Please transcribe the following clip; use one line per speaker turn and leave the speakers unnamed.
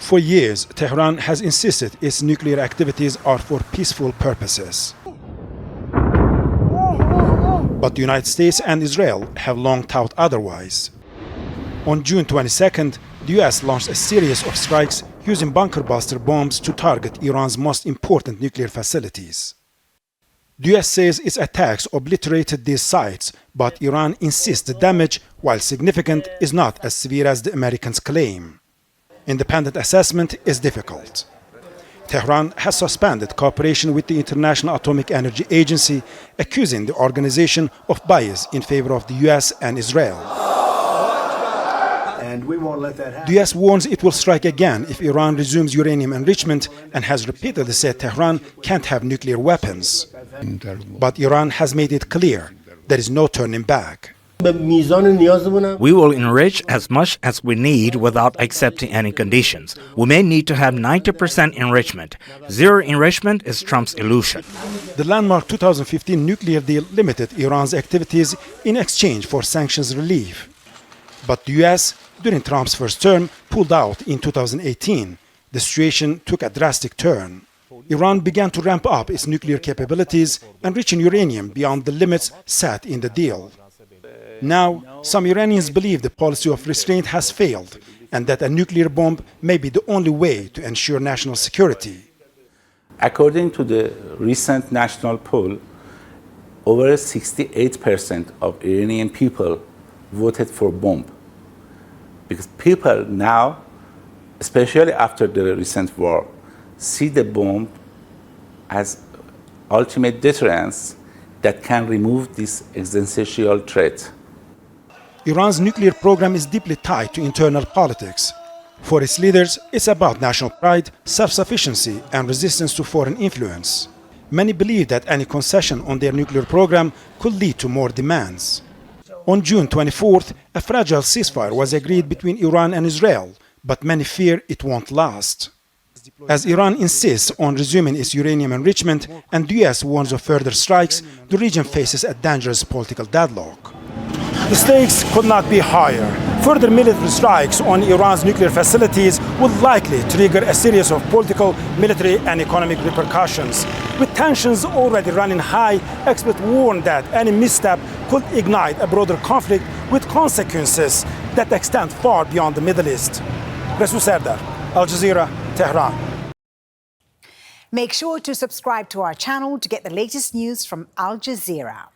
For years, Tehran has insisted its nuclear activities are for peaceful purposes. But the United States and Israel have long thought otherwise. On June 22nd, the US launched a series of strikes using bunker-buster bombs to target Iran's most important nuclear facilities. The US says its attacks obliterated these sites, but Iran insists the damage, while significant, is not as severe as the Americans claim. Independent assessment is difficult. Tehran has suspended cooperation with the International Atomic Energy Agency, accusing the organization of bias in favor of the US and Israel.
And we won't let that happen.
The US warns it will strike again if Iran resumes uranium enrichment and has repeatedly said Tehran can't have nuclear weapons. But Iran has made it clear there is no turning back.
We will enrich as much as we need without accepting any conditions. We may need to have 90% enrichment. Zero enrichment is Trump's illusion.
The landmark 2015 nuclear deal limited Iran's activities in exchange for sanctions relief. But the US, during Trump's first term, pulled out in 2018. The situation took a drastic turn. Iran began to ramp up its nuclear capabilities, enriching uranium beyond the limits set in the deal. Now, some Iranians believe the policy of restraint has failed and that a nuclear bomb may be the only way to ensure national security.
According to the recent national poll, over 68% of Iranian people voted for bomb. Because people now, especially after the recent war, see the bomb as ultimate deterrence that can remove this existential threat.
Iran's nuclear program is deeply tied to internal politics. For its leaders, it's about national pride, self-sufficiency, and resistance to foreign influence. Many believe that any concession on their nuclear program could lead to more demands. On June 24th, a fragile ceasefire was agreed between Iran and Israel, but many fear it won't last. As Iran insists on resuming its uranium enrichment and the US warns of further strikes, the region faces a dangerous political deadlock. The stakes could not be higher. Further military strikes on Iran's nuclear facilities would likely trigger a series of political, military, and economic repercussions. With tensions already running high, experts warn that any misstep could ignite a broader conflict with consequences that extend far beyond the Middle East. Resul, Serdar, Al Jazeera, Tehran.
Make sure to subscribe to our channel to get the latest news from Al Jazeera.